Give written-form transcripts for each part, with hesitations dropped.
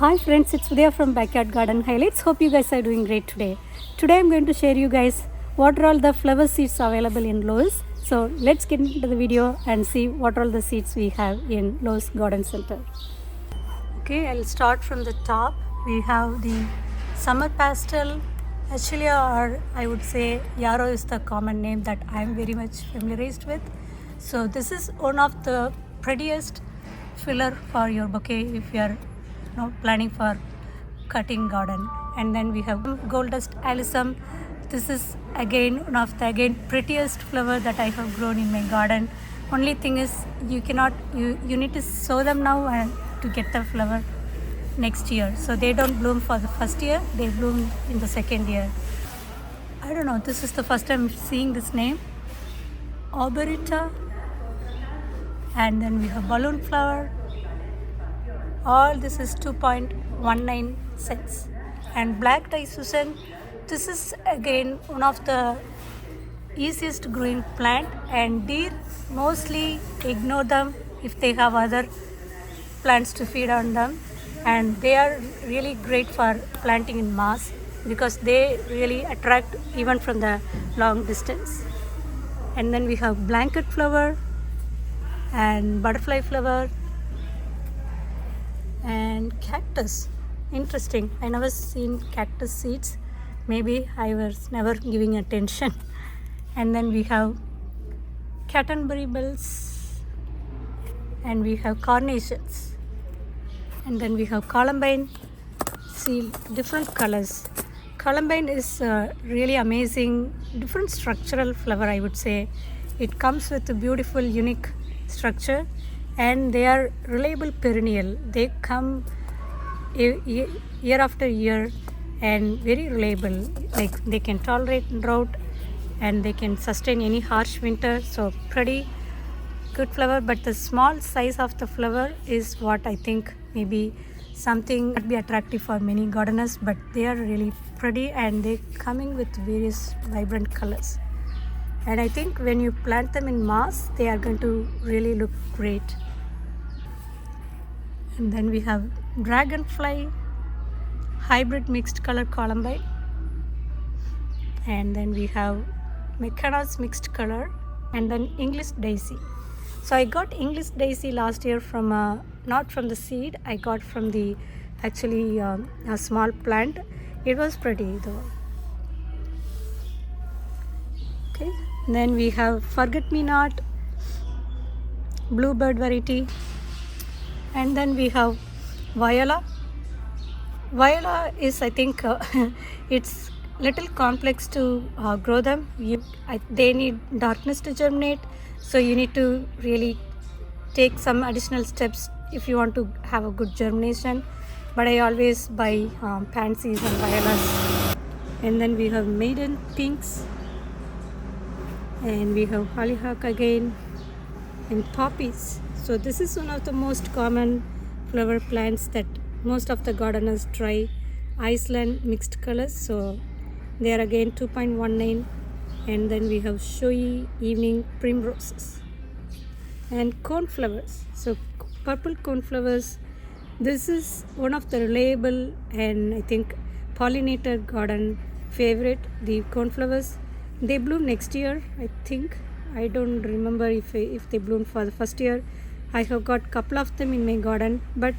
Hi friends, it's Udhaya from Backyard Garden Highlights. Hope you guys are doing great today. Today I'm going to share you guys what are all the flower seeds available in Lowe's. So let's get into the video and see what are all the seeds we have in Lowe's Garden Center. Okay, I'll start from the top. We have the summer pastel. Actually, or I would say yarrow is the common name that I'm very much familiarized with. So this is one of the prettiest filler for your bouquet if you are planning for cutting garden. And then we have gold dust alyssum. This is again one of the prettiest flower that I have grown in my garden. Only thing is you need to sow them now and to get the flower next year. So they don't bloom for the first year, they bloom in the second year. I don't know, this is the first time seeing this name. Arborita. And then we have balloon flower. All this is 2.19 cents. And black dye Susan, this is again one of the easiest growing plant, and deer mostly ignore them if they have other plants to feed on them, and they are really great for planting in mass because they really attract even from the long distance. And then we have blanket flower and butterfly flower and cactus. Interesting, I never seen cactus seeds, maybe I was never giving attention. And then we have catanberry bells, and we have carnations, and then we have columbine. See different colors. Columbine is really amazing, different structural flower, I would say. It comes with a beautiful unique structure, and they are reliable perennial. They come year after year and very reliable. Like they can tolerate drought and they can sustain any harsh winter. So pretty good flower, but the small size of the flower is what I think maybe something would be attractive for many gardeners, but they are really pretty and they coming with various vibrant colors. And I think when you plant them in mass, they are going to really look great. And then we have dragonfly, hybrid mixed color columbine, and then we have Mecana's mixed color, and then English daisy. So I got English daisy last year from not from the seed, I got from the actually a small plant. It was pretty though. Okay, and then we have forget me not, bluebird variety, and then we have viola. Viola is, I think, it's little complex to grow them. They need darkness to germinate, so you need to really take some additional steps if you want to have a good germination. But I always buy pansies and violas. And then we have maiden pinks, and we have hollyhock again, and poppies. So this is one of the most common flower plants that most of the gardeners try. Iceland mixed colors, so they are again 2.19. And then we have showy evening primroses and cornflowers. So purple cornflowers, this is one of the reliable and I think pollinator garden favorite. The cornflowers, they bloom next year, I think. I don't remember if they bloom for the first year. I have got couple of them in my garden, but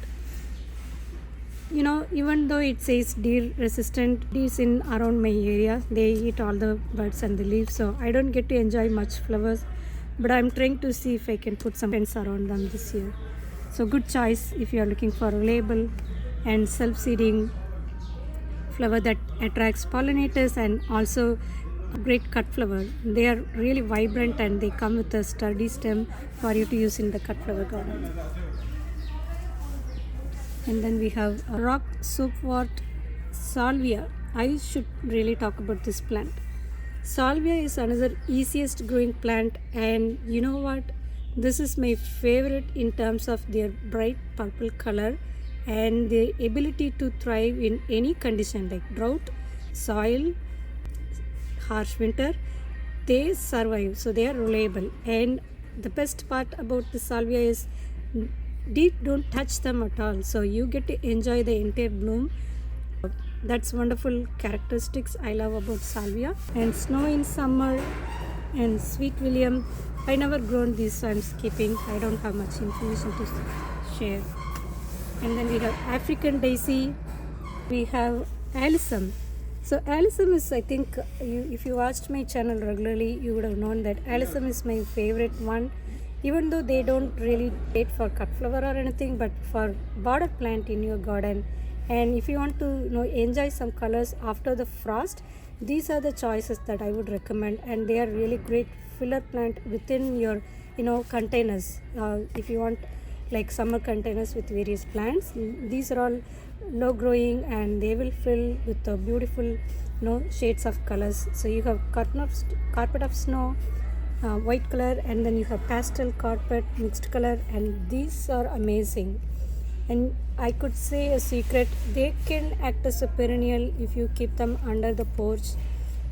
even though it says deer resistant, deers in around my area, they eat all the buds and the leaves, so I don't get to enjoy much flowers, but I'm trying to see if I can put some fence around them this year. So good choice if you are looking for a reliable and self-seeding flower that attracts pollinators and also a great cut flower. They are really vibrant and they come with a sturdy stem for you to use in the cut flower garden. And then we have a rock soapwort salvia. I should really talk about this plant. Salvia is another easiest growing plant, and you know what? This is my favorite in terms of their bright purple color and their ability to thrive in any condition like drought, soil, harsh winter. They survive, so they are reliable. And the best part about the salvia is don't touch them at all, so you get to enjoy the entire bloom. That's wonderful characteristics I love about salvia. And snow in summer and sweet william, I never grown these, so I'm skipping. I don't have much information to share. And then we have African daisy, we have alyssum. So alyssum is, I think, if you watched my channel regularly, you would have known that alyssum is my favorite one. Even though they don't really date for cut flower or anything, but for border plant in your garden, and if you want to enjoy some colors after the frost, these are the choices that I would recommend, and they are really great filler plant within your containers. If you want like summer containers with various plants, these are all low growing and they will fill with the beautiful shades of colors. So you have carpet of snow, white color, and then you have pastel carpet mixed color, and these are amazing. And I could say a secret, they can act as a perennial if you keep them under the porch,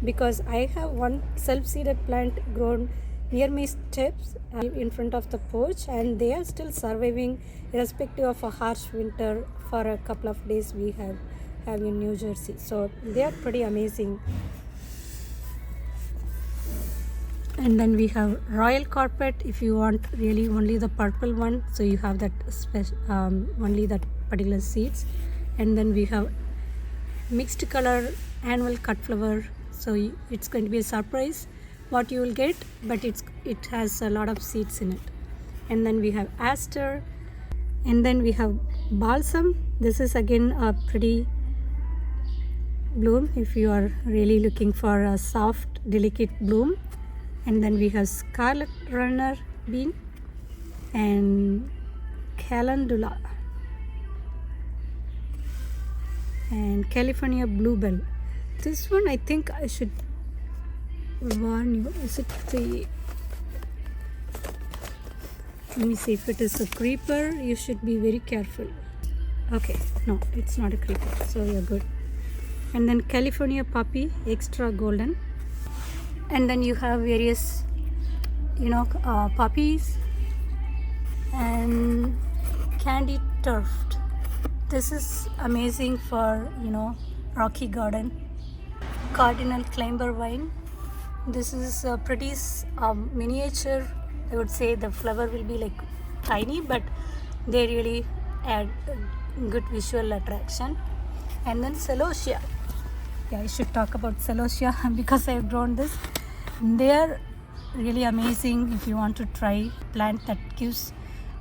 because I have one self-seeded plant grown near my steps in front of the porch, and they are still surviving irrespective of a harsh winter for a couple of days we have in New Jersey. So they are pretty amazing. And then we have royal carpet if you want really only the purple one, so you have that only that particular seeds. And then we have mixed color annual cut flower, so it's going to be a surprise what you will get, but it has a lot of seeds in it. And then we have aster, and then we have balsam. This is again a pretty bloom if you are really looking for a soft delicate bloom. And then we have scarlet runner bean and calendula and California bluebell. This one I think I should warn you. Is it the, let me see if it is a creeper. You should be very careful. Okay, no, it's not a creeper, so you're good. And then California poppy extra golden. And then you have various poppies and candy turfed. This is amazing for rocky garden. Cardinal climber vine. This is a pretty miniature. I would say the flower will be like tiny, but they really add good visual attraction. And then celosia. Yeah, I should talk about celosia because I have grown this. They are really amazing if you want to try plant that gives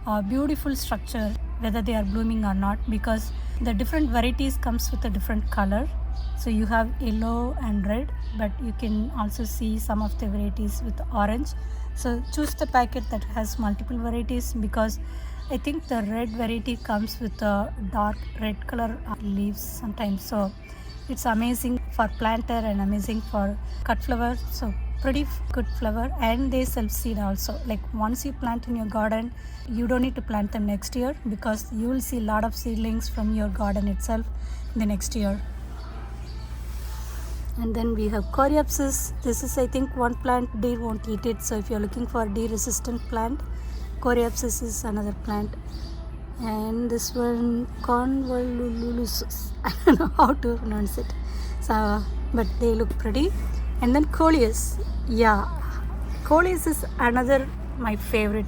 a beautiful structure whether they are blooming or not, because the different varieties comes with a different color. So you have yellow and red, but you can also see some of the varieties with orange. So choose the packet that has multiple varieties, because I think the red variety comes with a dark red color leaves sometimes. So it's amazing for planter and amazing for cut flower. So pretty good flower, and they self-seed also. Like once you plant in your garden, you don't need to plant them next year, because you will see a lot of seedlings from your garden itself in the next year. And then we have coreopsis. This is, I think, one plant deer won't eat it, so if you're looking for a deer resistant plant, coreopsis is another plant. And this one convolvulus, I don't know how to pronounce it, so but they look pretty. And then coleus. Yeah, coleus is another my favorite.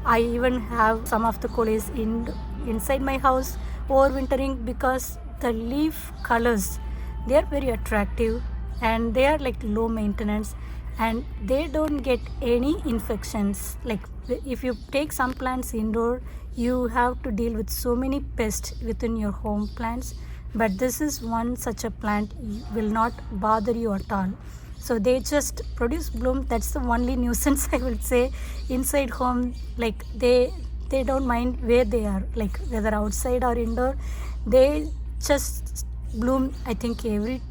I even have some of the coleus inside my house overwintering, because the leaf colors, they are very attractive and they are like low maintenance and they don't get any infections. Like if you take some plants indoor, you have to deal with so many pests within your home plants, but this is one such a plant will not bother you at all. So they just produce bloom. That's the only nuisance I would say inside home. Like they don't mind where they are, like whether outside or indoor. They just bloom, I think every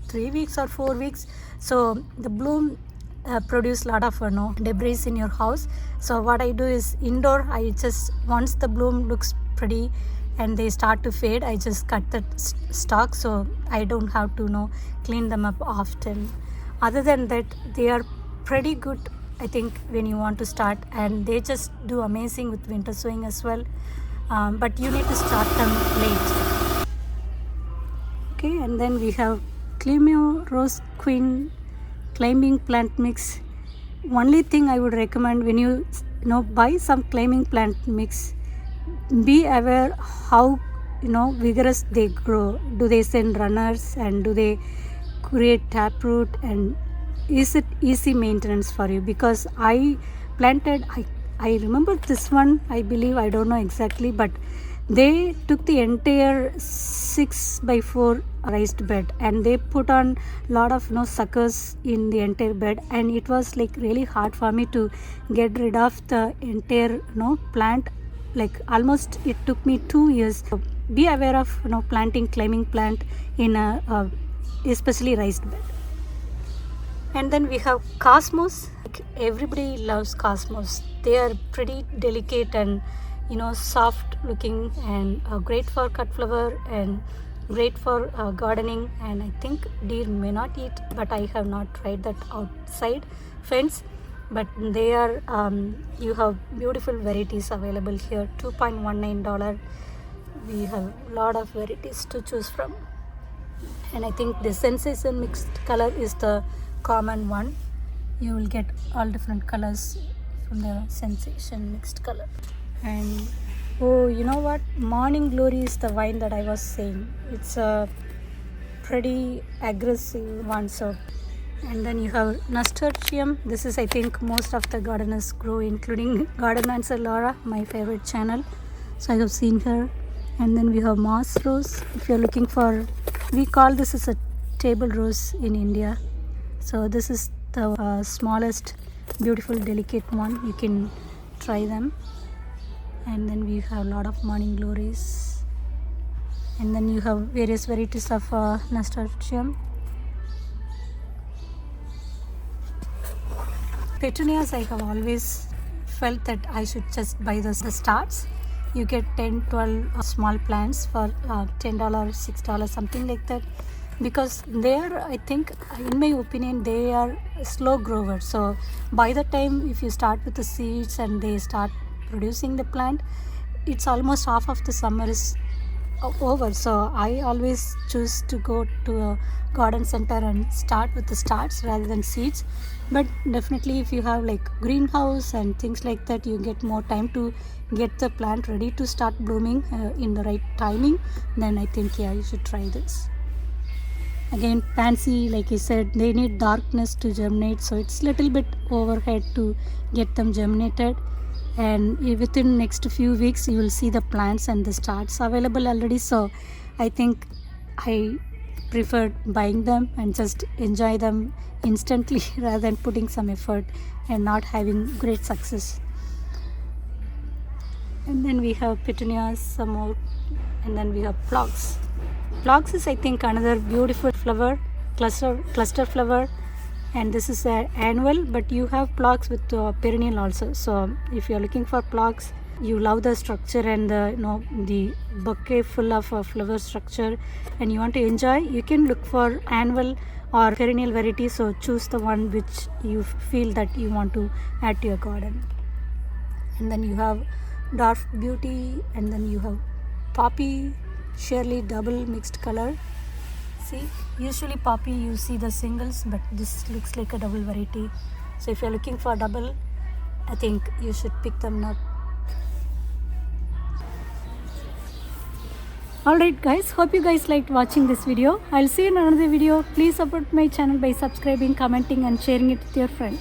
3 weeks or 4 weeks. So the bloom produce a lot of debris in your house. So what I do is indoor, I just, once the bloom looks pretty and they start to fade, I just cut the stalk, so I don't have to clean them up often. Other than that, they are pretty good I think when you want to start, and they just do amazing with winter sowing as well, but you need to start them late. Okay, and then we have Clemio Rose Queen climbing plant mix. Only thing I would recommend when you buy some climbing plant mix, be aware how vigorous they grow. Do they send runners, and do they create taproot, and is it easy maintenance for you? Because I planted, I remember this one, I believe, I don't know exactly, but they took the entire 6x4 raised bed and they put on lot of suckers in the entire bed, and it was like really hard for me to get rid of the entire plant. Like almost it took me 2 years. So be aware of planting climbing plant in a especially raised bed. And then we have cosmos. Everybody loves cosmos. They are pretty delicate and soft looking, and great for cut flower and great for gardening. And I think deer may not eat, but I have not tried that outside fence. But they are you have beautiful varieties available here. $2.19. We have a lot of varieties to choose from, and I think the sensation mixed color is the common one. You will get all different colors from the sensation mixed color. And oh, you know what, Morning Glory is the vine that I was saying. It's a pretty aggressive one. So, and then you have nasturtium. This is, I think, most of the gardeners grow, including Garden Answer Laura, my favorite channel. So I have seen her. And then we have moss rose. If you're looking for, we call this as a table rose in India. So this is the smallest, beautiful, delicate one. You can try them. And then we have a lot of morning glories. And then you have various varieties of nasturtium. Petunias, I have always felt that I should just buy the starts. You get 10-12 small plants for $10, $6, something like that, because they are, I think, in my opinion, they are slow growers. So by the time if you start with the seeds and they start producing the plant, it's almost half of the summer is over. So I always choose to go to a garden center and start with the starts rather than seeds. But definitely if you have like greenhouse and things like that, you get more time to get the plant ready to start blooming in the right timing, then I think you should try this. Again, pansy, like I said, they need darkness to germinate, so it's little bit overhead to get them germinated. And within next few weeks you will see the plants and the starts available already. So I think I preferred buying them and just enjoy them instantly rather than putting some effort and not having great success. And then we have petunias, some more, and then we have phlox. Phlox is, I think, another beautiful flower, cluster flower, and this is an annual, but you have phlox with perennial also. So if you are looking for phlox, you love the structure and the bouquet full of flower structure, and you want to enjoy, you can look for annual or perennial variety. So choose the one which you feel that you want to add to your garden. And then you have dwarf beauty, and then you have poppy, Shirley double mixed color. See, usually poppy you see the singles, but this looks like a double variety. So if you're looking for double, I think you should pick them up. Alright guys, hope you guys liked watching this video. I'll see you in another video. Please support my channel by subscribing, commenting and sharing it with your friends.